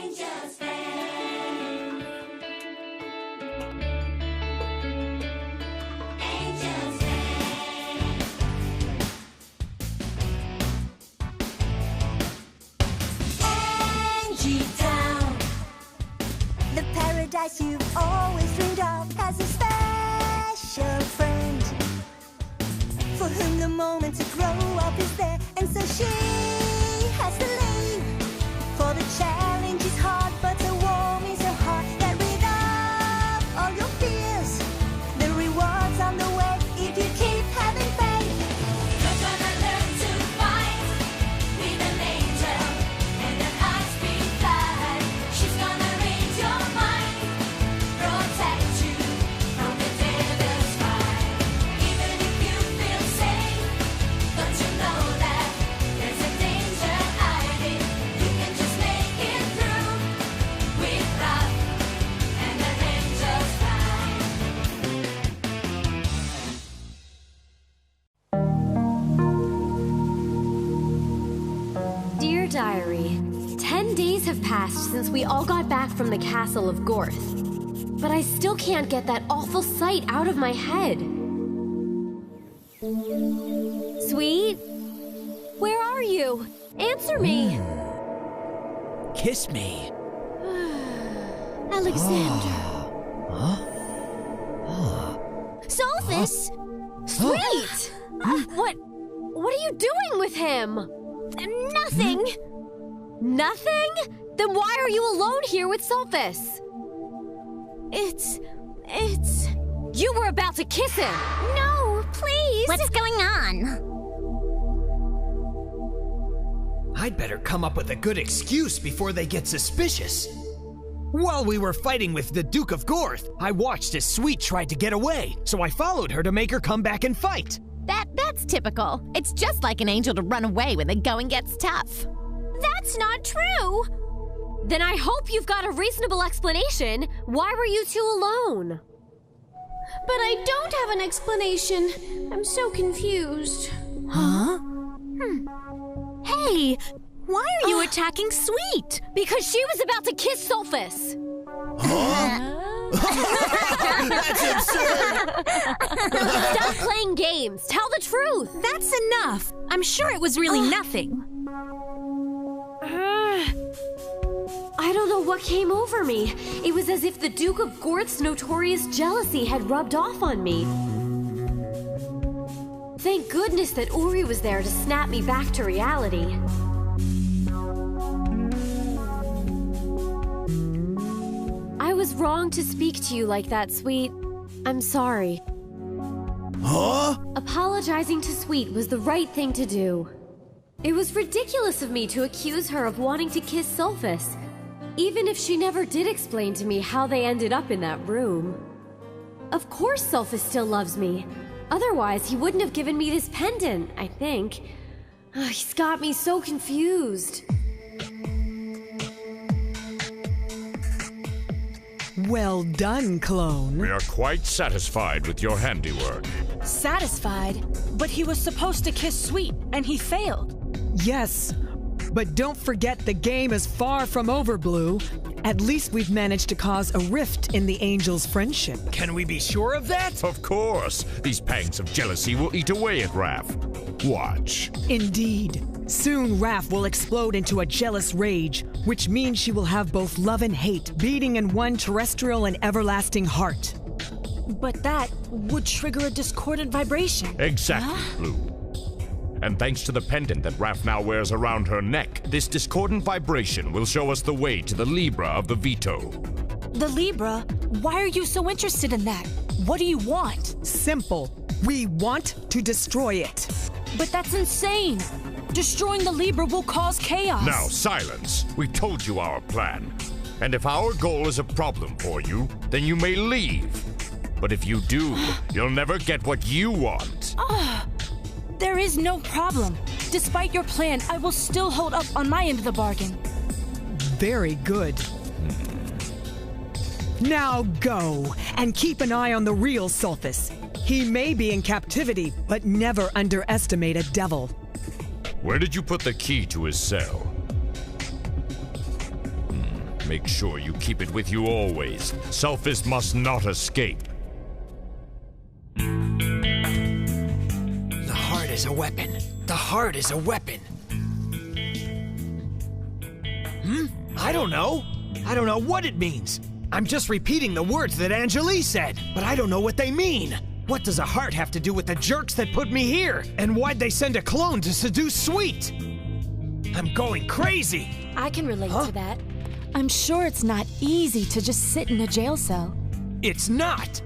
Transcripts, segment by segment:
Angel's fan. Angel's fan. Angie Town. The paradise you've always dreamed of has a special friend for whom the moment to grow up is there, and so she has to leave. For the challenge is hard, but the warm is her heart that rid of all your fears. The rewards on the way if you keep having faith. You're gonna learn to fight with an angel and an high-speed flight. She's gonna read your mind, protect you from the devil's fight. Even if you feel safe, don't you know that there's a danger hiding? You can just make it through with love and an angel's flight. Dear Diary, 10 days have passed since we all got back from the castle of Gorth. But I still can't get that awful sight out of my head. Sweet? Where are you? Answer me! Kiss me. Alexander. Sophus! Sweet! What are you doing with him? Nothing. Nothing? Then why are you alone here with Sophus? It's... You were about to kiss him! No, please! What's going on? I'd better come up with a good excuse before they get suspicious. While we were fighting with the Duke of Gorth, I watched as Sweet tried to get away, so I followed her to make her come back and fight. That's typical. It's just like an angel to run away when the going gets tough. That's not true! Then I hope you've got a reasonable explanation. Why were you two alone? But I don't have an explanation. I'm so confused. Huh? Hey, why are you attacking Sweet? Because she was about to kiss Sophus. That's absurd! Stop playing games. Tell the truth. That's enough. I'm sure it was really nothing. I don't know what came over me. It was as if the Duke of Gorth's notorious jealousy had rubbed off on me. Thank goodness that Uri was there to snap me back to reality. I was wrong to speak to you like that, Sweet. I'm sorry. Huh? Apologizing to Sweet was the right thing to do. It was ridiculous of me to accuse her of wanting to kiss Sophus, even if she never did explain to me how they ended up in that room. Of course Sophus still loves me. Otherwise, he wouldn't have given me this pendant, I think. He's got me so confused. Well done, clone. We are quite satisfied with your handiwork. Satisfied? But he was supposed to kiss Sweet, and he failed. Yes, but don't forget the game is far from over, Blue. At least we've managed to cause a rift in the angels' friendship. Can we be sure of that? Of course. These pangs of jealousy will eat away at Raph. Watch. Indeed. Soon Raph will explode into a jealous rage, which means she will have both love and hate beating in one terrestrial and everlasting heart. But that would trigger a discordant vibration. Exactly, Blue. And thanks to the pendant that Raph now wears around her neck, this discordant vibration will show us the way to the Libra of the Veto. The Libra? Why are you so interested in that? What do you want? Simple. We want to destroy it. But that's insane. Destroying the Libra will cause chaos. Now, silence. We told you our plan. And if our goal is a problem for you, then you may leave. But if you do, you'll never get what you want. There is no problem. Despite your plan, I will still hold up on my end of the bargain. Very good. Now go, and keep an eye on the real Sophus. He may be in captivity, but never underestimate a devil. Where did you put the key to his cell? Make sure you keep it with you always. Selfish must not escape. The heart is a weapon. The heart is a weapon. I don't know. I don't know what it means. I'm just repeating the words that Angelie said, but I don't know what they mean. What does a heart have to do with the jerks that put me here? And why'd they send a clone to seduce Sweet? I'm going crazy. I can relate to that. I'm sure it's not easy to just sit in a jail cell. It's not.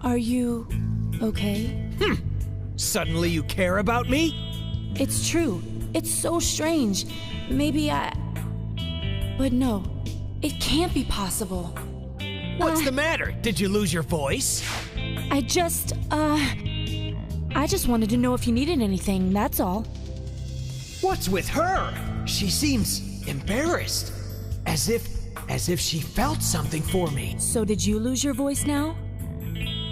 Are you okay? Suddenly you care about me? It's true. It's so strange. Maybe But no, it can't be possible. What's the matter? Did you lose your voice? I just wanted to know if you needed anything, that's all. What's with her? She seems embarrassed. As if she felt something for me. So did you lose your voice now?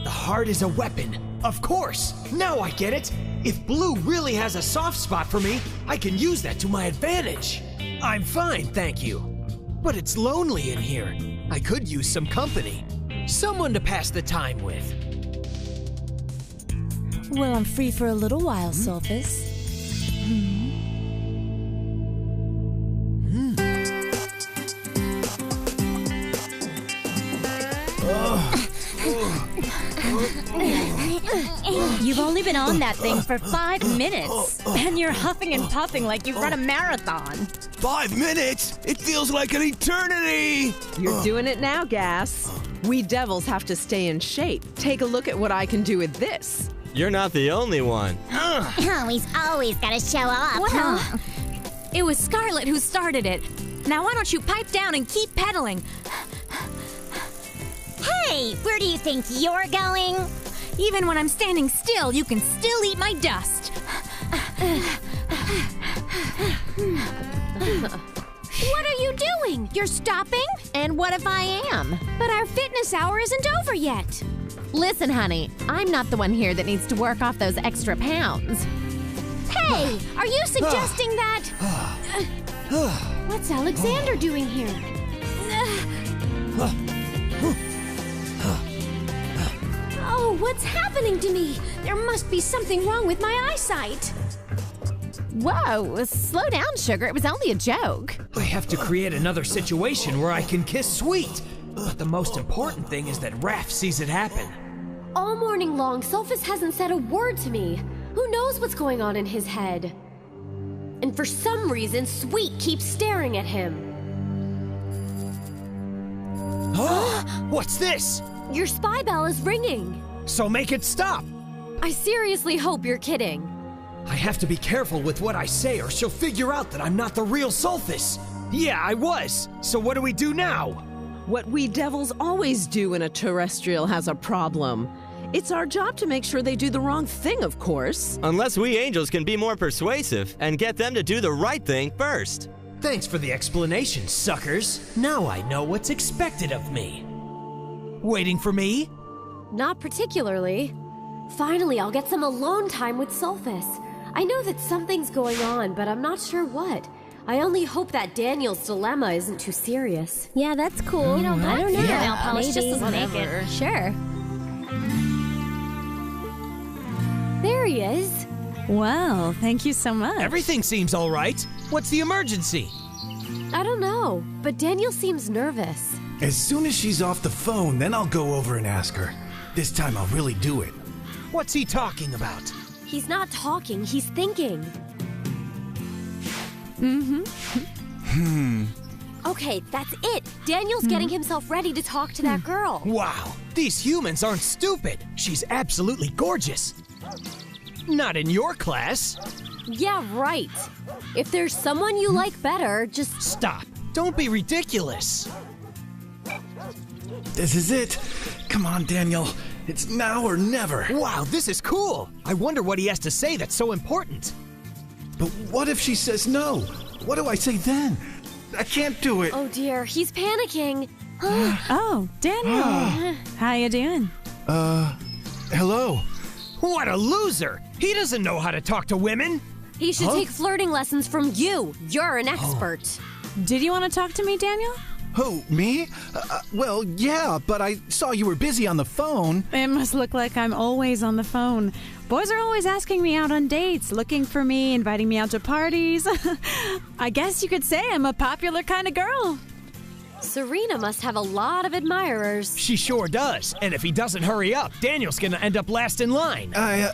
The heart is a weapon. Of course. Now I get it. If Blue really has a soft spot for me, I can use that to my advantage. I'm fine, thank you. But it's lonely in here. I could use some company. Someone to pass the time with. Well, I'm free for a little while, Sulfus. You've only been on that thing for 5 minutes, and you're huffing and puffing like you've run a marathon. 5 minutes? It feels like an eternity! You're doing it now, Gas. We devils have to stay in shape. Take a look at what I can do with this. You're not the only one. Oh, he's always gotta show off. Well, it was Scarlet who started it. Now why don't you pipe down and keep pedaling? Hey, where do you think you're going? Even when I'm standing still, you can still eat my dust. What are you doing? You're stopping? And what if I am? But our fitness hour isn't over yet. Listen, honey, I'm not the one here that needs to work off those extra pounds. Hey, are you suggesting that... What's Alexander doing here? Oh, what's happening to me? There must be something wrong with my eyesight. Whoa, slow down, Sugar. It was only a joke. I have to create another situation where I can kiss Sweet. But the most important thing is that Raph sees it happen. All morning long, Sulfus hasn't said a word to me. Who knows what's going on in his head? And for some reason, Sweet keeps staring at him. What's this? Your spy bell is ringing. So make it stop. I seriously hope you're kidding. I have to be careful with what I say or she'll figure out that I'm not the real Sulfus. Yeah, I was. So what do we do now? What we devils always do when a terrestrial has a problem. It's our job to make sure they do the wrong thing, of course. Unless we angels can be more persuasive and get them to do the right thing first. Thanks for the explanation, suckers. Now I know what's expected of me. Waiting for me? Not particularly. Finally, I'll get some alone time with Sulfus. I know that something's going on, but I'm not sure what. I only hope that Daniel's dilemma isn't too serious. Yeah, that's cool. You know, I don't know. Yeah, Nail polish maybe. just doesn't make it. Sure. There he is. Wow, thank you so much. Everything seems all right. What's the emergency? I don't know, but Daniel seems nervous. As soon as she's off the phone, then I'll go over and ask her. This time I'll really do it. What's he talking about? He's not talking, he's thinking. Okay, that's it. Daniel's getting himself ready to talk to that girl. Wow, these humans aren't stupid. She's absolutely gorgeous. Not in your class. Yeah, right. If there's someone you like better, just... Stop. Don't be ridiculous. This is it. Come on, Daniel. It's now or never. Wow, this is cool. I wonder what he has to say that's so important. But what if she says no? What do I say then? I can't do it. Oh dear, he's panicking. Oh, Daniel. How you doing? Hello. What a loser. He doesn't know how to talk to women. He should take flirting lessons from you. You're an expert. Did you want to talk to me, Daniel? Who, me? Well, yeah, but I saw you were busy on the phone. It must look like I'm always on the phone. Boys are always asking me out on dates, looking for me, inviting me out to parties. I guess you could say I'm a popular kind of girl. Serena must have a lot of admirers. She sure does. And if he doesn't hurry up, Daniel's gonna end up last in line. I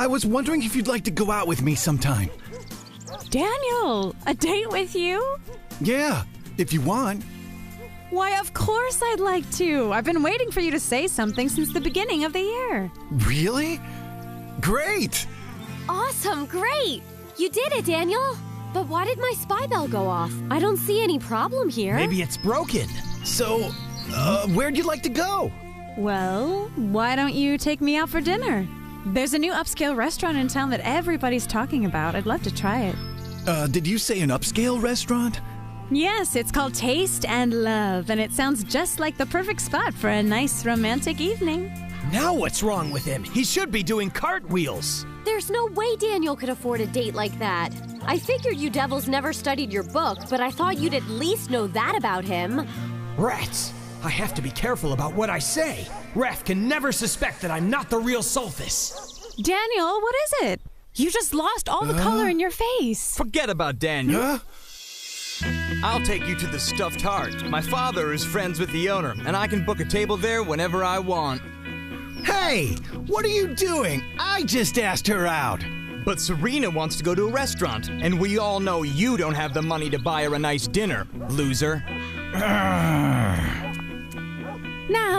was wondering if you'd like to go out with me sometime. Daniel, a date with you? Yeah, if you want. Why, of course I'd like to. I've been waiting for you to say something since the beginning of the year. Really? Great! Awesome, great! You did it, Daniel! But why did my spy bell go off? I don't see any problem here. Maybe it's broken. So, where'd you like to go? Well, why don't you take me out for dinner? There's a new upscale restaurant in town that everybody's talking about. I'd love to try it. Did you say an upscale restaurant? Yes, it's called Taste and Love, and it sounds just like the perfect spot for a nice romantic evening. Now what's wrong with him? He should be doing cartwheels. There's no way Daniel could afford a date like that. I figured you devils never studied your book, but I thought you'd at least know that about him. Rats! I have to be careful about what I say. Raph can never suspect that I'm not the real Sulfus. Daniel, what is it? You just lost all the color in your face. Forget about Daniel. I'll take you to the Stuffed Heart. My father is friends with the owner, and I can book a table there whenever I want. Hey, what are you doing? I just asked her out. But Serena wants to go to a restaurant, and we all know you don't have the money to buy her a nice dinner, loser.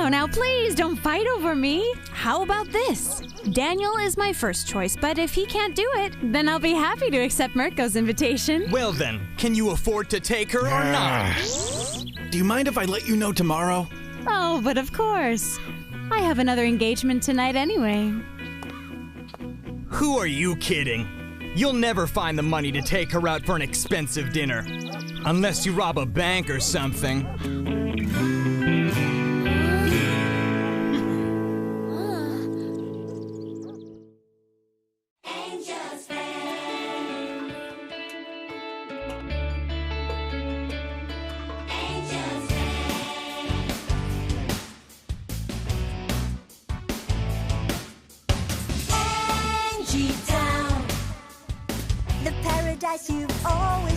Now, please don't fight over me. How about this? Daniel is my first choice, but if he can't do it, then I'll be happy to accept Mirko's invitation. Well then, can you afford to take her or not? Do you mind if I let you know tomorrow? Oh, but of course. I have another engagement tonight anyway. Who are you kidding? You'll never find the money to take her out for an expensive dinner. Unless you rob a bank or something. The paradise you've always